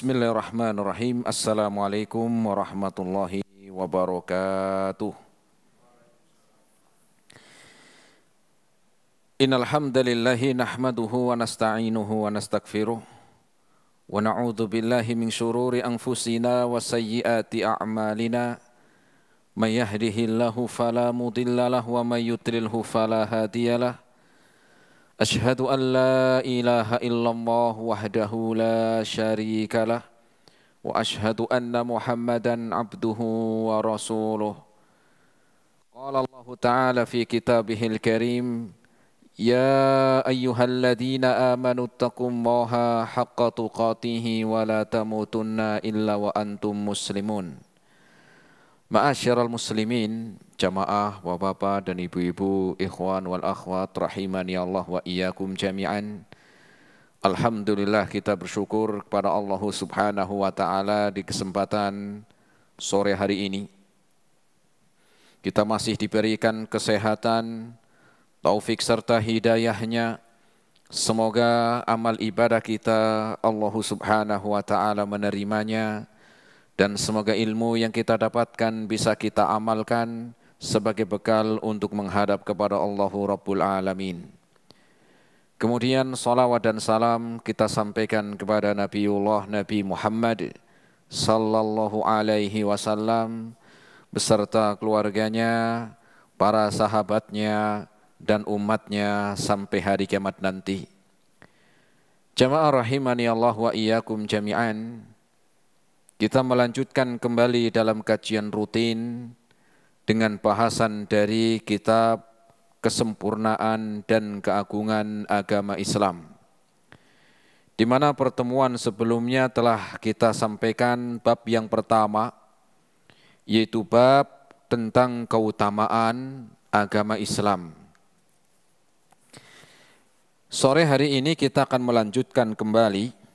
Bismillahirrahmanirrahim. Assalamualaikum warahmatullahi wabarakatuh. Innal hamdalillahi nahmaduhu wa nasta'inuhu wa nastaghfiruh wa na'udzu billahi min shururi anfusina wa sayyiati a'malina. May yahdihillahu fala mudhillalah wa may yudlilhu fala hadiyalah. Ashhadu an la ilaha illallah wahdahu la syarikalah wa ashhadu anna Muhammadan abduhu wa rasuluh. Qala Allah Ta'ala fi kitabihil karim, ya ayyuhalladzina amanu taqullaha haqqa tuqatihi wa la tamutunna illa wa antum muslimun. Ma'asyiral muslimin, jamaah, bapak-bapak dan ibu-ibu, ikhwan wal akhwat, rahimani Allah wa iyyakum jami'an. Alhamdulillah, kita bersyukur kepada Allah Subhanahu wa ta'ala di kesempatan sore hari ini. Kita masih diberikan kesehatan, taufik serta hidayahnya. Semoga amal ibadah kita Allah Subhanahu wa ta'ala menerimanya. Dan semoga ilmu yang kita dapatkan bisa kita amalkan sebagai bekal untuk menghadap kepada Allahu Rabbul Alamin. Kemudian salawat dan salam kita sampaikan kepada Nabiullah Nabi Muhammad sallallahu alaihi wasallam beserta keluarganya, para sahabatnya dan umatnya sampai hari kiamat nanti. Jamaah rahimani Allah wa iyyakum jami'an. Kita melanjutkan kembali dalam kajian rutin dengan bahasan dari kitab Kesempurnaan dan Keagungan Agama Islam. Di mana pertemuan sebelumnya telah kita sampaikan bab yang pertama, yaitu bab tentang keutamaan agama Islam. Sore hari ini kita akan melanjutkan kembali,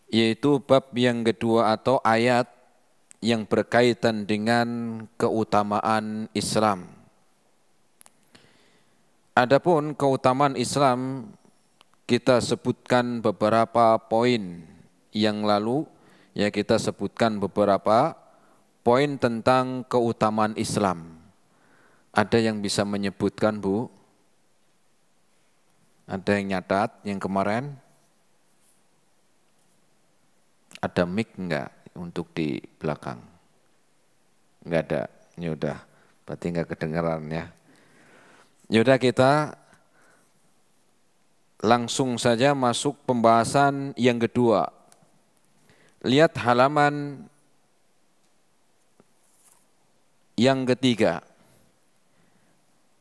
yaitu bab yang kedua atau ayat yang berkaitan dengan keutamaan Islam. Adapun keutamaan Islam, kita sebutkan beberapa poin yang lalu, ya kita sebutkan beberapa poin tentang keutamaan Islam. Ada yang bisa menyebutkan, Bu? Ada yang nyatat yang kemarin? Ada mic enggak untuk di belakang? Enggak ada. Ya udah, berarti enggak kedengeran ya. Ya udah, kita langsung saja masuk pembahasan yang kedua. Lihat halaman yang ketiga.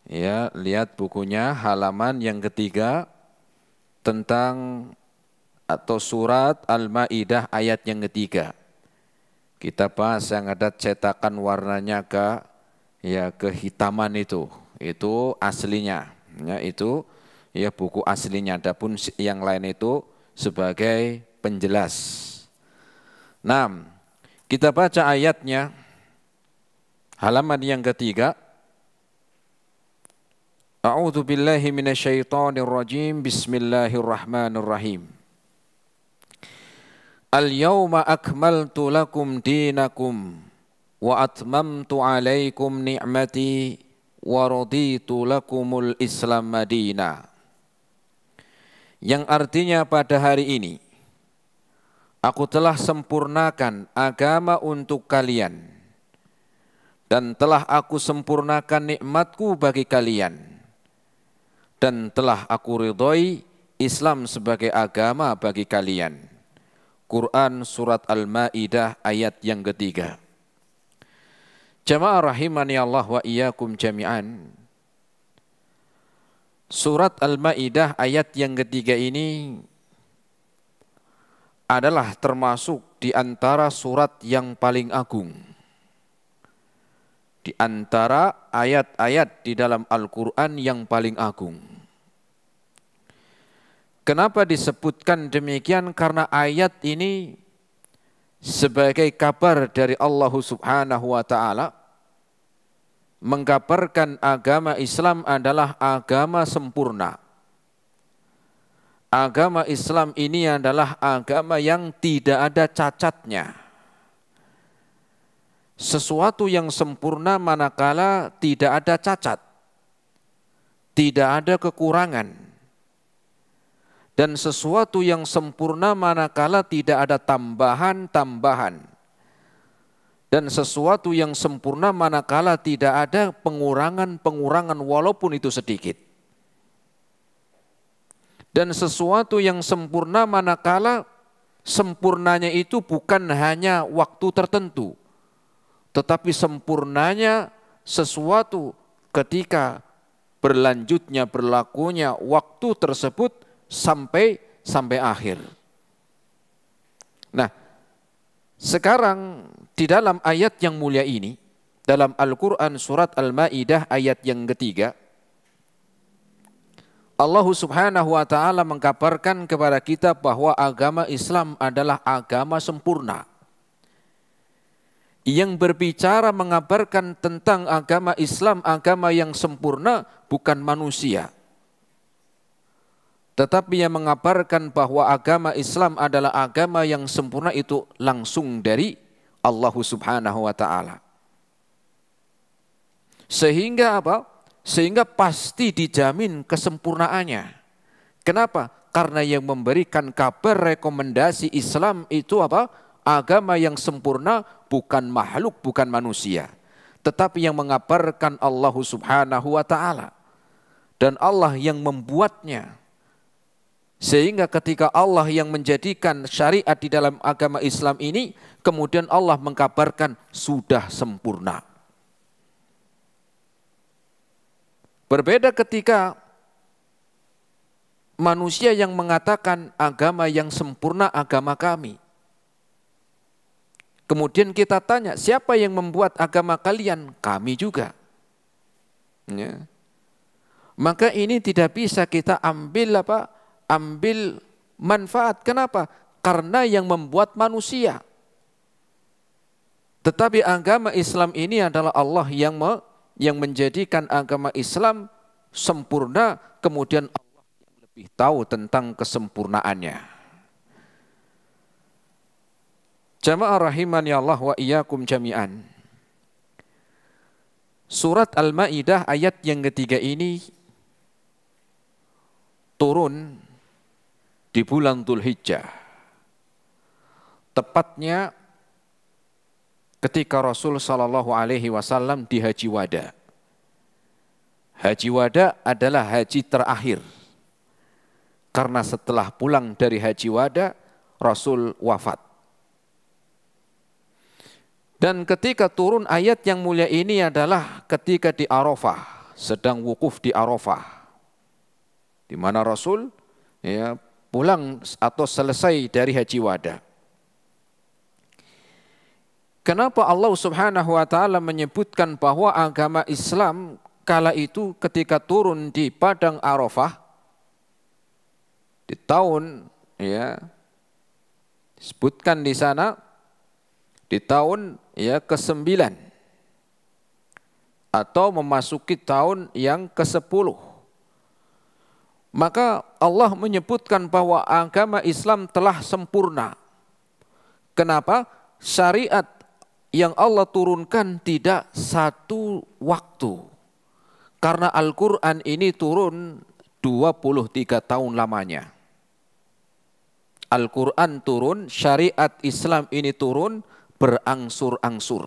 Ya, lihat bukunya halaman yang ketiga tentang atau surat Al-Maidah ayat yang ketiga. Kita bahas yang ada cetakan warnanya kehitaman itu aslinya. Ya, itu ya buku aslinya. Adapun yang lain itu sebagai penjelas. Nah, kita baca ayatnya halaman yang ketiga. A'udzu billahi minasyaitonir rajim. Bismillahirrahmanirrahim. Al-yawma akmaltu lakum dinakum wa atmamtu alaikum ni'mati wa raditu lakumul Islam madina. Yang artinya pada hari ini aku telah sempurnakan agama untuk kalian dan telah aku sempurnakan nikmatku bagi kalian dan telah aku ridhoi Islam sebagai agama bagi kalian. Quran surat Al-Maidah ayat yang ketiga. Jamaah rahimani Allah wa iyyakum jami'an. Surat Al-Maidah ayat yang ketiga ini adalah termasuk di antara surat yang paling agung. Di antara ayat-ayat di dalam Al-Quran yang paling agung. Kenapa disebutkan demikian? Karena ayat ini sebagai kabar dari Allah Subhanahu wa ta'ala mengkabarkan agama Islam adalah agama sempurna. agama Islam ini adalah agama yang tidak ada cacatnya. Sesuatu yang sempurna manakala tidak ada cacat, tidak ada kekurangan. Dan sesuatu yang sempurna manakala tidak ada tambahan-tambahan. Dan sesuatu yang sempurna manakala tidak ada pengurangan-pengurangan walaupun itu sedikit. Dan sesuatu yang sempurna manakala sempurnanya itu bukan hanya waktu tertentu, tetapi sempurnanya sesuatu ketika berlanjutnya berlakunya waktu tersebut sampai akhir. Nah, sekarang di dalam ayat yang mulia ini, dalam Al-Quran surat Al-Ma'idah ayat yang ketiga, Allah Subhanahu wa ta'ala mengkabarkan kepada kita bahwa agama Islam adalah agama sempurna. Yang berbicara mengabarkan tentang agama Islam, agama yang sempurna, bukan manusia. Tetapi yang mengabarkan bahwa agama Islam adalah agama yang sempurna itu langsung dari Allah Subhanahu wa ta'ala. Sehingga apa? Sehingga pasti dijamin kesempurnaannya. Kenapa? Karena yang memberikan kabar rekomendasi Islam itu apa? Agama yang sempurna bukan makhluk, bukan manusia. Tetapi yang mengabarkan Allah Subhanahu wa ta'ala. Dan Allah yang membuatnya. Sehingga ketika Allah yang menjadikan syariat di dalam agama Islam ini, kemudian Allah mengkabarkan sudah sempurna. Berbeda ketika manusia yang mengatakan agama yang sempurna agama kami. Kemudian kita tanya, siapa yang membuat agama kalian? Kami juga. Ya. Maka ini tidak bisa kita ambil manfaat. Kenapa? Karena yang membuat manusia. Tetapi agama Islam ini adalah Allah yang menjadikan agama Islam sempurna, kemudian Allah yang lebih tahu tentang kesempurnaannya. Jamaah rahimani Allah wa iyyakum jami'an. Surat Al-Ma'idah ayat yang ketiga ini turun di bulan Dzulhijjah. Tepatnya ketika Rasul sallallahu alaihi wasallam di Haji Wada. Haji Wada adalah haji terakhir. Karena setelah pulang dari Haji Wada, Rasul wafat. Dan ketika turun ayat yang mulia ini adalah ketika di Arafah, sedang wukuf di Arafah. Di mana Rasul pulang atau selesai dari Haji Wada. Kenapa Allah Subhanahu wa ta'ala menyebutkan bahwa agama Islam kala itu ketika turun di padang Arafah di tahun disebutkan di sana di tahun ke-9 atau memasuki tahun yang ke-10. Maka Allah menyebutkan bahwa agama Islam telah sempurna. Kenapa? Syariat yang Allah turunkan tidak satu waktu. Karena Al-Quran ini turun 23 tahun lamanya. Al-Quran turun, syariat Islam ini turun berangsur-angsur.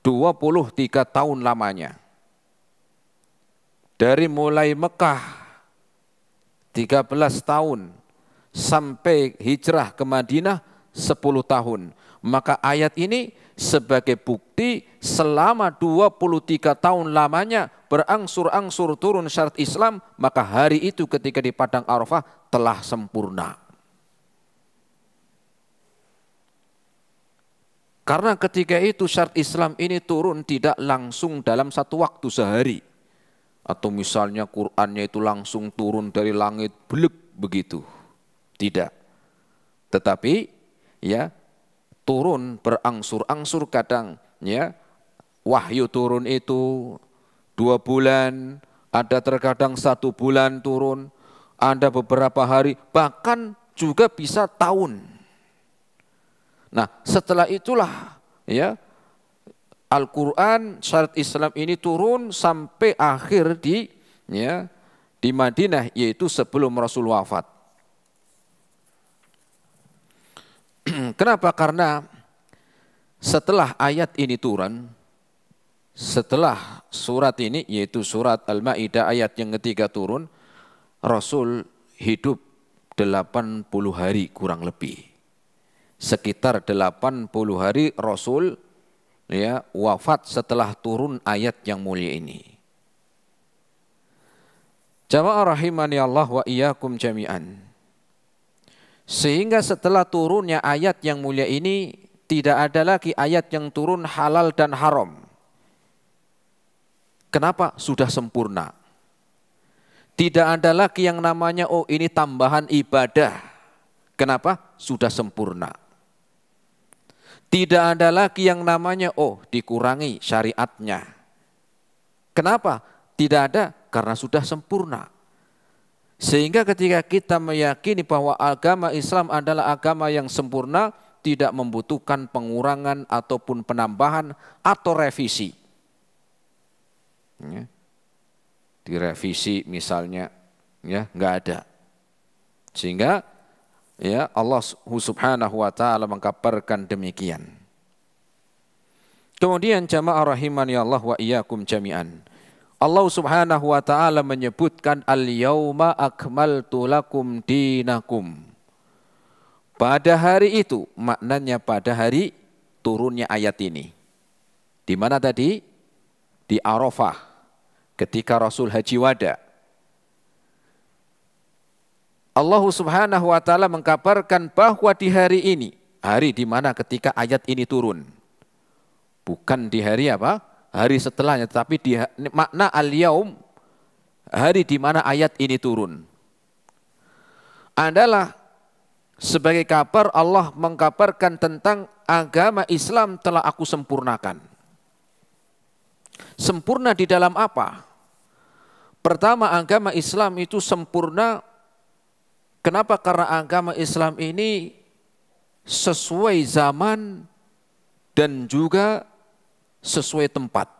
23 tahun lamanya. Dari mulai Mekah 13 tahun sampai hijrah ke Madinah 10 tahun. Maka ayat ini sebagai bukti selama 23 tahun lamanya berangsur-angsur turun syariat Islam, maka hari itu ketika di padang Arafah telah sempurna. Karena ketika itu syariat Islam ini turun tidak langsung dalam satu waktu sehari. Atau misalnya Qur'annya itu langsung turun dari langit belek begitu. Tidak. Tetapi turun berangsur-angsur, kadang wahyu turun itu 2 bulan, ada terkadang 1 bulan turun, ada beberapa hari, bahkan juga bisa tahun. Nah, setelah itulah ya Al-Quran, syariat Islam ini turun sampai akhir di Madinah, yaitu sebelum Rasul wafat. Kenapa? Karena setelah ayat ini turun, setelah surat ini, yaitu surat Al-Ma'idah ayat yang ketiga turun, Rasul hidup 80 hari kurang lebih. Sekitar 80 hari Rasul wafat setelah turun ayat yang mulia ini. Jamaah rahimani Allah wa iyyakum jami'an. Sehingga setelah turunnya ayat yang mulia ini, tidak ada lagi ayat yang turun halal dan haram. Kenapa? Sudah sempurna. Tidak ada lagi yang namanya oh ini tambahan ibadah. Kenapa? Sudah sempurna. Tidak ada lagi yang namanya oh dikurangi syariatnya. Kenapa? Tidak ada, karena sudah sempurna. Sehingga ketika kita meyakini bahwa agama Islam adalah agama yang sempurna, tidak membutuhkan pengurangan ataupun penambahan atau revisi. Direvisi misalnya, nggak ada. Sehingga Allah Subhanahu wa taala mengkabarkan demikian. Kemudian jamaah rahimani Allah wa iyyakum jami'an. Allah Subhanahu wa taala menyebutkan al-yauma akmaltu lakum dinakum. Pada hari itu, maknanya pada hari turunnya ayat ini. Di mana tadi? Di Arafah. Ketika Rasul Haji Wada, Allah Subhanahu wa taala mengkabarkan bahwa di hari ini, hari di mana ketika ayat ini turun. Bukan di hari apa? Hari setelahnya, tapi di makna al-yaum, hari di mana ayat ini turun. Adalah sebagai kabar Allah mengkabarkan tentang agama Islam telah aku sempurnakan. Sempurna di dalam apa? Pertama, agama Islam itu sempurna. Kenapa? Karena agama Islam ini sesuai zaman dan juga sesuai tempat.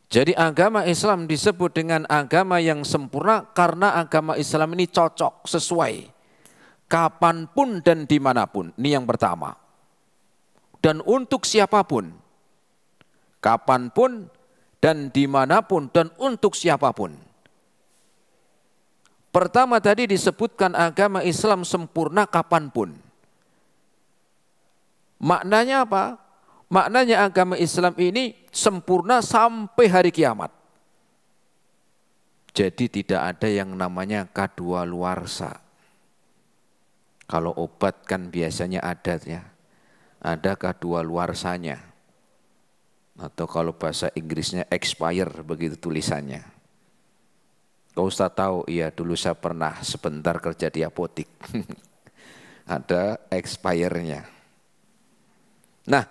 Jadi agama Islam disebut dengan agama yang sempurna karena agama Islam ini cocok, sesuai. Kapanpun dan dimanapun. Ini yang pertama. Dan untuk siapapun. Kapanpun dan dimanapun dan untuk siapapun. Pertama tadi disebutkan agama Islam sempurna kapanpun. Maknanya apa? Maknanya agama Islam ini sempurna sampai hari kiamat. Jadi tidak ada yang namanya kadaluarsa. Kalau obat kan biasanya ada ya. Ada kadaluarsanya. Atau kalau bahasa Inggrisnya expire, begitu tulisannya. Kau Ustaz tahu? Iya, dulu saya pernah sebentar kerja di apotik. Ada expire-nya. Nah,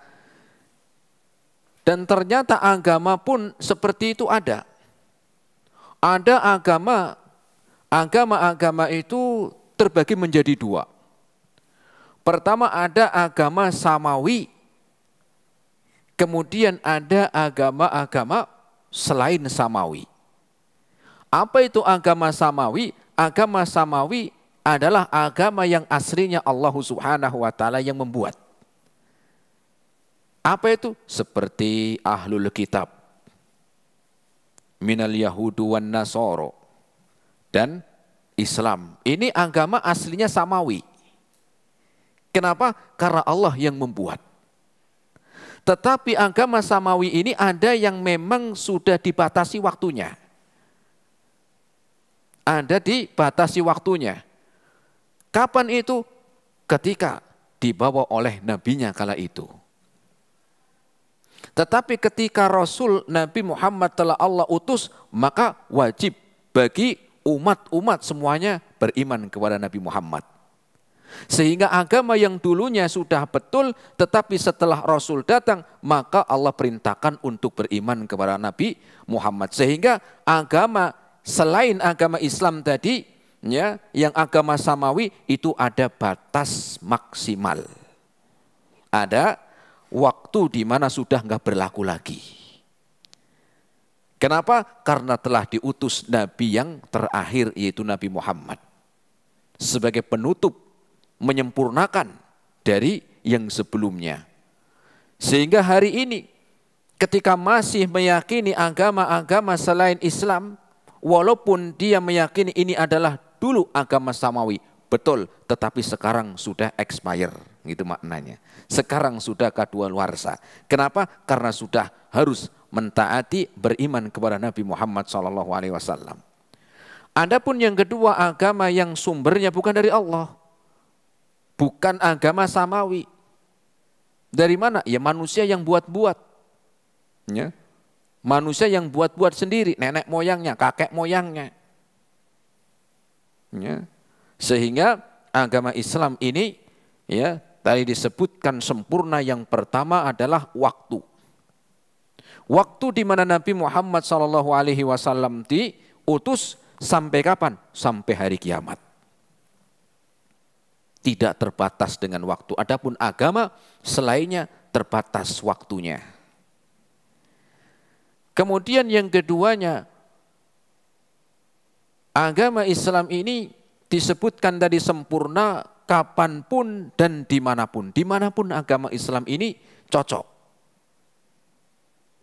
dan ternyata agama pun seperti itu ada. Ada agama itu terbagi menjadi dua. Pertama ada agama samawi. Kemudian ada agama-agama selain samawi. Apa itu agama samawi? Agama samawi adalah agama yang aslinya Allah Subhanahu wa taala yang membuat. Apa itu? Seperti ahlul kitab. Minal yahudu wan nasoro. Dan Islam. Ini agama aslinya samawi. Kenapa? Karena Allah yang membuat. Tetapi agama samawi ini ada yang memang sudah dibatasi waktunya. Ada dibatasi waktunya. Kapan itu? Ketika dibawa oleh nabinya kala itu. Tetapi ketika Rasul Nabi Muhammad telah Allah utus, maka wajib bagi umat-umat semuanya beriman kepada Nabi Muhammad. Sehingga agama yang dulunya sudah betul, tetapi setelah Rasul datang, maka Allah perintahkan untuk beriman kepada Nabi Muhammad. Sehingga agama selain agama Islam tadi, ya, yang agama samawi itu ada batas maksimal. Ada waktu di mana sudah nggak berlaku lagi. Kenapa? Karena telah diutus Nabi yang terakhir, yaitu Nabi Muhammad, sebagai penutup, menyempurnakan dari yang sebelumnya. Sehingga hari ini ketika masih meyakini agama-agama selain Islam, walaupun dia meyakini ini adalah dulu agama samawi, betul, tetapi sekarang sudah expire, gitu maknanya. Sekarang sudah kadaluarsa. Kenapa? Karena sudah harus mentaati, beriman kepada Nabi Muhammad SAW. Adapun yang kedua, agama yang sumbernya bukan dari Allah, bukan agama samawi. Dari mana? Ya manusia yang buat-buat. Ya. Manusia yang buat-buat sendiri, nenek moyangnya, kakek moyangnya. Ya. Sehingga agama Islam ini, ya, tadi disebutkan sempurna, yang pertama adalah waktu. Waktu di mana Nabi Muhammad SAW diutus sampai kapan? Sampai hari kiamat. Tidak terbatas dengan waktu. Adapun agama selainnya terbatas waktunya. Kemudian yang keduanya, agama Islam ini disebutkan tadi sempurna kapanpun dan dimanapun. Dimanapun agama Islam ini cocok.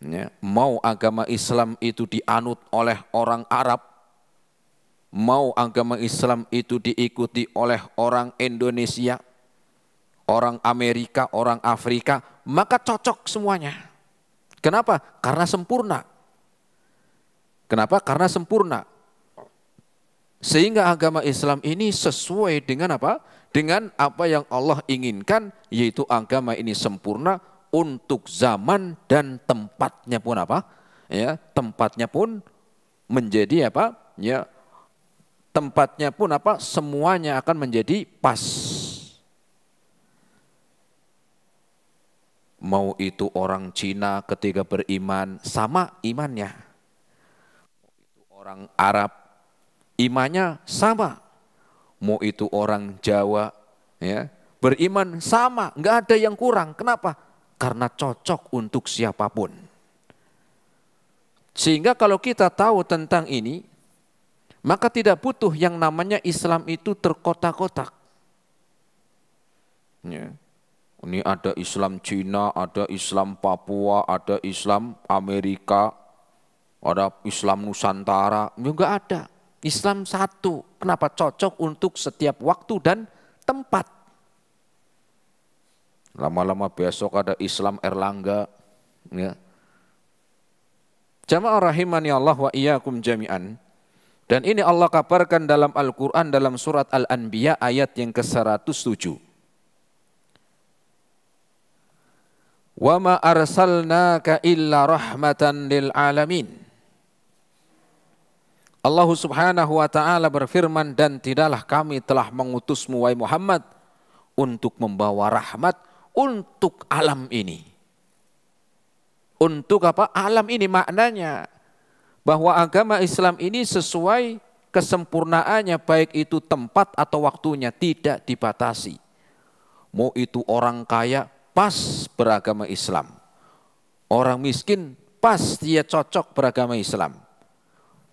Ya, mau agama Islam itu dianut oleh orang Arab, mau agama Islam itu diikuti oleh orang Indonesia, orang Amerika, orang Afrika, maka cocok semuanya. Kenapa? Karena sempurna. Kenapa? Karena sempurna. Sehingga agama Islam ini sesuai dengan apa? Dengan apa yang Allah inginkan, yaitu agama ini sempurna untuk zaman dan tempatnya pun apa? Ya, tempatnya pun menjadi apa? Ya, tempatnya pun apa? Semuanya akan menjadi pas. Mau itu orang Cina ketika beriman sama imannya. Mau itu orang Arab imannya sama. Mau itu orang Jawa, ya, beriman sama, nggak ada yang kurang. Kenapa? Karena cocok untuk siapapun. Sehingga kalau kita tahu tentang ini, maka tidak butuh yang namanya Islam itu terkotak-kotak. Ya. Ini ada Islam Cina, ada Islam Papua, ada Islam Amerika, ada Islam Nusantara. Enggak ada. Islam satu. Kenapa? Cocok untuk setiap waktu dan tempat. Lama-lama besok ada Islam Erlangga. Ya. Jamaah rahimani Allah wa iyyakum jami'an. Dan ini Allah kabarkan dalam Al-Quran dalam surat Al-Anbiya ayat yang ke-107. Wa ma arsalnaka illa rahmatan lil alamin. Allah subhanahu wa ta'ala berfirman, dan tidaklah kami telah mengutusmu wahai Muhammad untuk membawa rahmat untuk alam ini. Untuk apa? Alam ini maknanya bahwa agama Islam ini sesuai kesempurnaannya, baik itu tempat atau waktunya, tidak dibatasi. Mau itu orang kaya, pas beragama Islam. Orang miskin, pas dia cocok beragama Islam.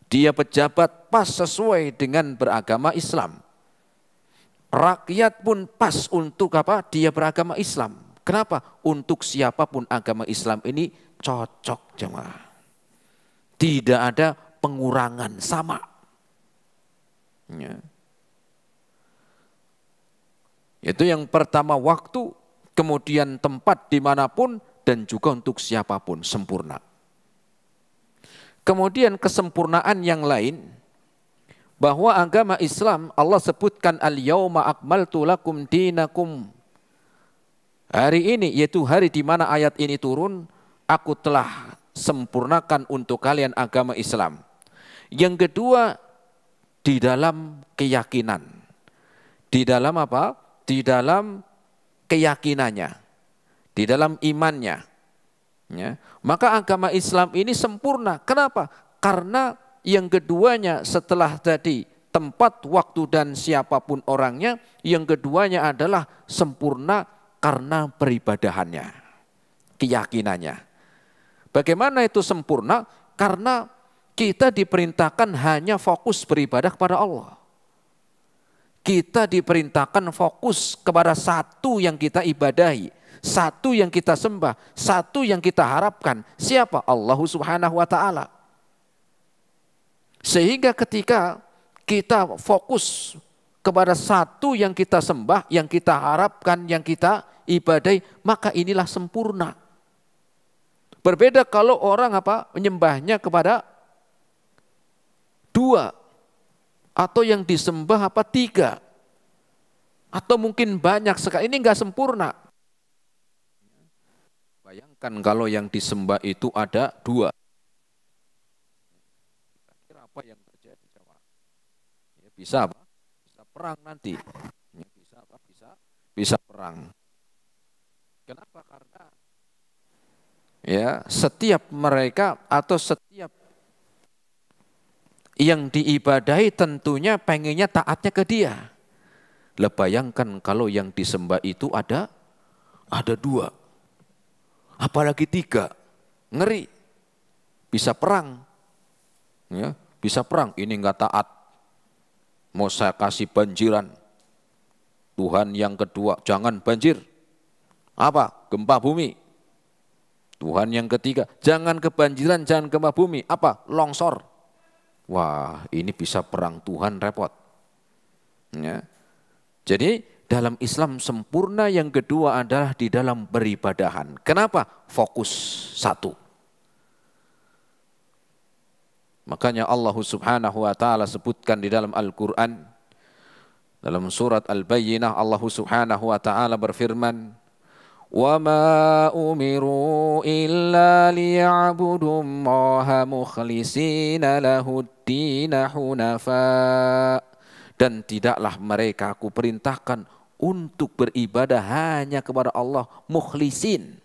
Dia pejabat, pas sesuai dengan beragama Islam. Rakyat pun pas untuk apa? Dia beragama Islam. Kenapa? Untuk siapapun agama Islam ini cocok, jemaah. Tidak ada pengurangan, sama. Ya. Itu yang pertama, waktu, kemudian tempat dimanapun, dan juga untuk siapapun, sempurna. Kemudian kesempurnaan yang lain, bahwa agama Islam Allah sebutkan al-yauma akmaltu lakum dinakum. Hari ini, yaitu hari di mana ayat ini turun, aku telah sempurnakan untuk kalian agama Islam. Yang kedua, di dalam keyakinan. Di dalam apa? di dalam keyakinannya, di dalam imannya. Ya. Maka agama Islam ini sempurna. Kenapa? Karena yang keduanya setelah tadi tempat, waktu, dan siapapun orangnya, yang keduanya adalah sempurna karena peribadahannya, keyakinannya. Bagaimana itu sempurna? Karena kita diperintahkan hanya fokus beribadah kepada Allah. Kita diperintahkan fokus kepada satu yang kita ibadahi, satu yang kita sembah, satu yang kita harapkan. Siapa? Allah Subhanahu wa ta'ala. Sehingga ketika kita fokus kepada satu yang kita sembah, yang kita harapkan, yang kita ibadahi, maka inilah sempurna. Berbeda kalau orang menyembahnya kepada dua, atau yang disembah tiga, atau mungkin banyak sekali. Ini enggak sempurna. Bayangkan kalau yang disembah itu ada dua. Kira apa yang terjadi? Ya, bisa perang nanti. Ya, bisa perang. Kenapa? Karena ya, setiap mereka atau setiap yang diibadahi tentunya pengennya taatnya ke dia. Lah bayangkan kalau yang disembah itu ada dua, apalagi tiga, ngeri, bisa perang, ya, bisa perang. Ini enggak taat, mau saya kasih banjiran. Tuhan yang kedua, jangan banjir, gempa bumi. Tuhan yang ketiga, jangan kebanjiran, jangan gempa bumi, longsor. Wah, ini bisa perang, Tuhan repot. Ya. Jadi dalam Islam sempurna yang kedua adalah di dalam beribadahan. Kenapa? Fokus satu. Makanya Allah Subhanahu wa ta'ala sebutkan di dalam Al-Quran, dalam surat Al-Bayyinah, Allah Subhanahu wa ta'ala berfirman, وَمَا أُمِرُوا إِلَّا لِيَعْبُدُوا اللَّهَ مُخْلِصِينَ لَهُ الدِّينَ حُنَفَاءَ. Dan tidaklah mereka aku perintahkan untuk beribadah hanya kepada Allah mukhlisin.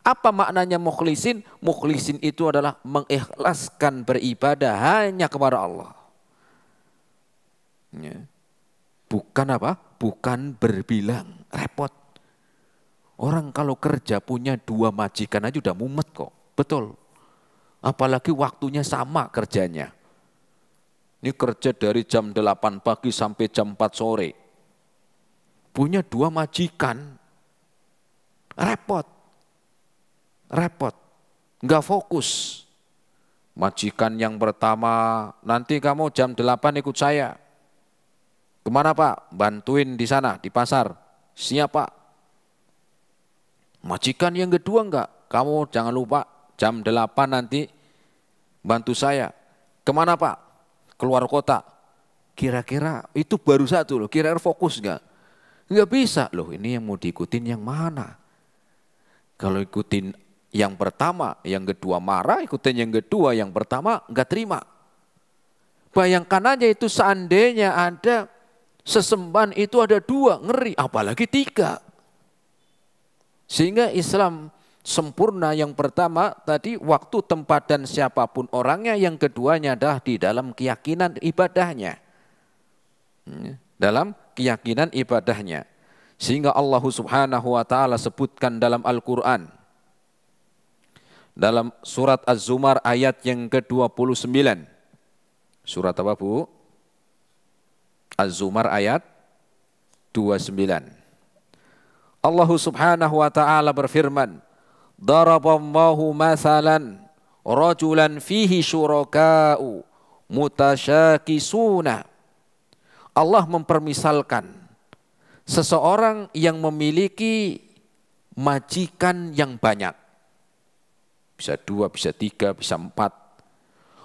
Apa maknanya mukhlisin? Mukhlisin itu adalah mengikhlaskan beribadah hanya kepada Allah. Ya. Bukan bukan berbilang, repot. Orang kalau kerja punya dua majikan aja udah mumet kok, betul. Apalagi waktunya sama kerjanya. Ini kerja dari jam 8 pagi sampai jam 4 sore. Punya dua majikan, repot. Nggak fokus. Majikan yang pertama, nanti kamu jam 8 ikut saya. Kemana Pak? Bantuin di sana, di pasar. Siap Pak. Majikan yang kedua enggak, kamu jangan lupa jam 8 nanti bantu saya. Kemana Pak? Keluar kota. Kira-kira itu baru satu loh, kira-kira fokus enggak? Enggak bisa loh, ini yang mau diikutin yang mana? Kalau ikutin yang pertama, yang kedua marah, ikutin yang kedua, yang pertama enggak terima. Bayangkan aja itu seandainya ada sesembahan itu ada dua, ngeri, apalagi tiga. Sehingga Islam sempurna yang pertama tadi waktu, tempat, dan siapapun orangnya. Yang keduanya adalah di dalam keyakinan ibadahnya. Dalam keyakinan ibadahnya. Sehingga Allah Subhanahu wa ta'ala sebutkan dalam Al-Quran. Dalam surat Az-Zumar ayat yang ke-29. Surat apa Bu? Az-Zumar ayat 29. Allah Subhanahu wa ta'ala berfirman, Daraballahu mathalan rajulan fihi syuraka'u mutasyakisuna. Allah mempermisalkan seseorang yang memiliki majikan yang banyak. Bisa dua, bisa tiga, bisa empat.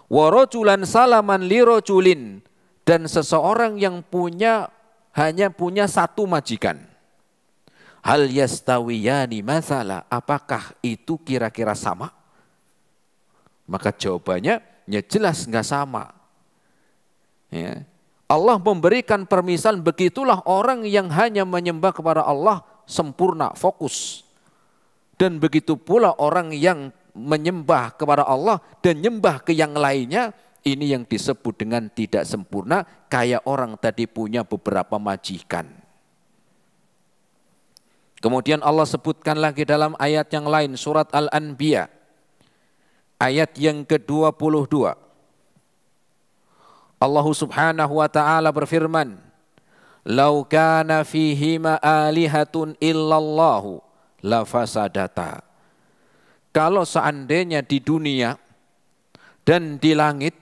Wa rajulan salaman li rajulin. Dan seseorang yang hanya punya satu majikan. Hal yastawiyani mathala, apakah itu kira-kira sama? Maka jawabannya ya jelas nggak sama. Ya. Allah memberikan permisalan, begitulah orang yang hanya menyembah kepada Allah sempurna, fokus. Dan begitu pula orang yang menyembah kepada Allah dan nyembah ke yang lainnya, ini yang disebut dengan tidak sempurna, kayak orang tadi punya beberapa majikan. Kemudian Allah sebutkan lagi dalam ayat yang lain, surat Al-Anbiya, ayat yang ke-22. Allah Subhanahu wa ta'ala berfirman, "Lau kana fihima alihatun illallahu lafasadata." Kalau seandainya di dunia dan di langit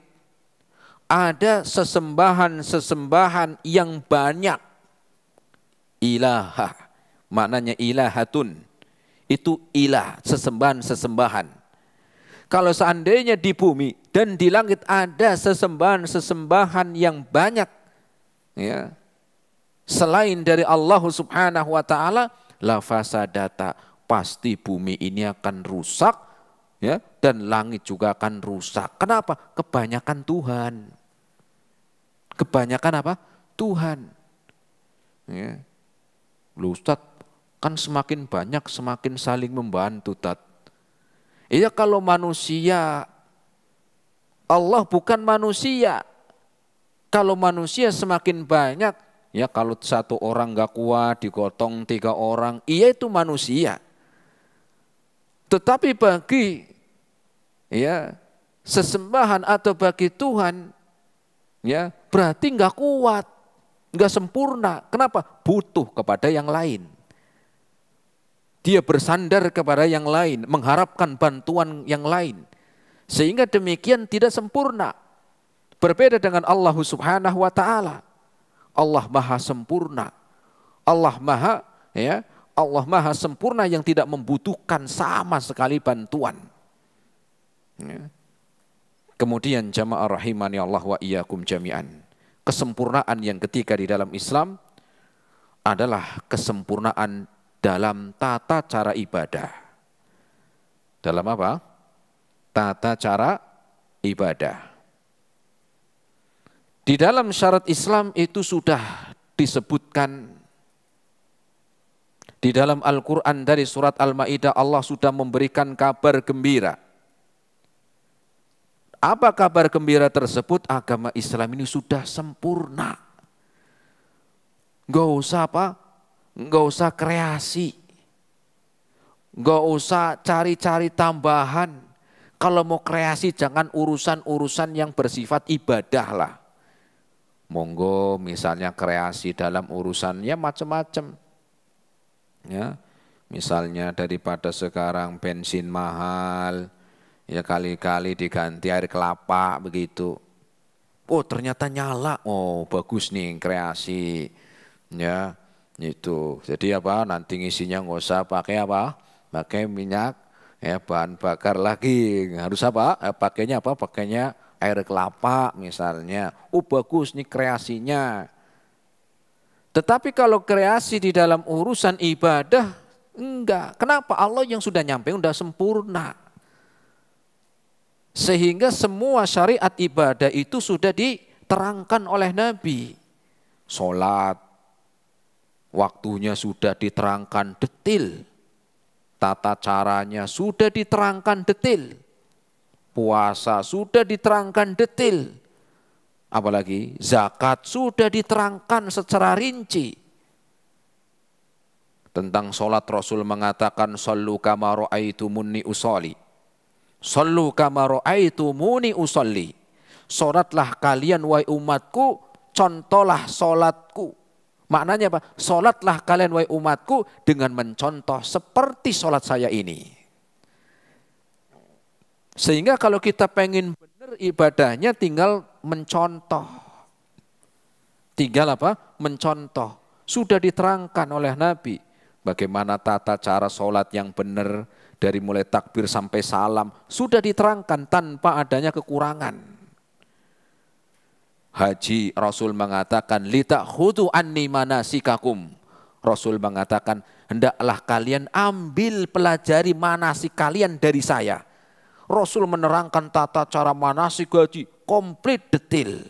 ada sesembahan-sesembahan yang banyak, ilaha, maknanya ilahatun, itu ilah, sesembahan-sesembahan. Kalau seandainya di bumi dan di langit ada sesembahan-sesembahan yang banyak, ya, selain dari Allah Subhanahu wa ta'ala, lafasadata, pasti bumi ini akan rusak, ya, dan langit juga akan rusak. Kenapa? Kebanyakan Tuhan. Kebanyakan apa? Tuhan. Ya. Loh Ustaz, kan semakin banyak semakin saling membantu, Tat. Iya, kalau manusia, Allah bukan manusia. Kalau manusia semakin banyak, ya kalau satu orang gak kuat digotong 3 orang, iya itu manusia. Tetapi bagi, ya, sesembahan atau bagi Tuhan, ya, berarti gak kuat, gak sempurna. Kenapa? Butuh kepada yang lain. Dia bersandar kepada yang lain, mengharapkan bantuan yang lain. Sehingga demikian tidak sempurna. Berbeda dengan Allah Subhanahu wa ta'ala. Allah maha sempurna. Allah maha sempurna yang tidak membutuhkan sama sekali bantuan. Ya. Kemudian jamaah rahimani Allah wa iyyakum jami'an. Kesempurnaan yang ketiga di dalam Islam adalah kesempurnaan dalam tata cara ibadah. Dalam apa? Tata cara ibadah. Di dalam syarat Islam itu sudah disebutkan di dalam Al-Quran dari surat Al-Ma'idah, Allah sudah memberikan kabar gembira. Apa kabar gembira tersebut? Agama Islam ini sudah sempurna. Gak usah apa? Nggak usah kreasi, nggak usah cari-cari tambahan. Kalau mau kreasi jangan urusan-urusan yang bersifat ibadah lah. Monggo misalnya kreasi dalam urusannya macam-macam. Ya, misalnya daripada sekarang bensin mahal, ya kali-kali diganti air kelapa begitu. Oh ternyata nyala, oh bagus nih kreasi, ya. Itu, jadi apa? Nanti ngisinya nggak usah pakai apa? Pakai minyak, ya bahan bakar lagi. Harus apa? Pakainya apa? Pakainya air kelapa misalnya. Oh bagus nih kreasinya. Tetapi kalau kreasi di dalam urusan ibadah enggak. Kenapa? Allah yang sudah nyampe sudah sempurna. Sehingga semua syariat ibadah itu sudah diterangkan oleh Nabi. Sholat, waktunya sudah diterangkan detil, tata caranya sudah diterangkan detil, puasa sudah diterangkan detil, apalagi zakat sudah diterangkan secara rinci. Tentang sholat Rasul mengatakan, "Shallu kama ra'aitumuni usolli." Shallu kama ra'aitumuni usolli. Sholatlah kalian wahai umatku, contohlah sholatku. Maknanya apa? Sholatlah kalian wahai umatku dengan mencontoh seperti sholat saya ini. Sehingga kalau kita pengen benar ibadahnya tinggal mencontoh. Tinggal apa? Mencontoh. Sudah diterangkan oleh Nabi. Bagaimana tata cara sholat yang benar dari mulai takbir sampai salam. Sudah diterangkan tanpa adanya kekurangan. Haji, Rasul mengatakan, "Litakhudhu anni manasikakum." Rasul mengatakan, hendaklah kalian ambil pelajari manasik kalian dari saya. Rasul menerangkan tata cara manasik haji komplit detil.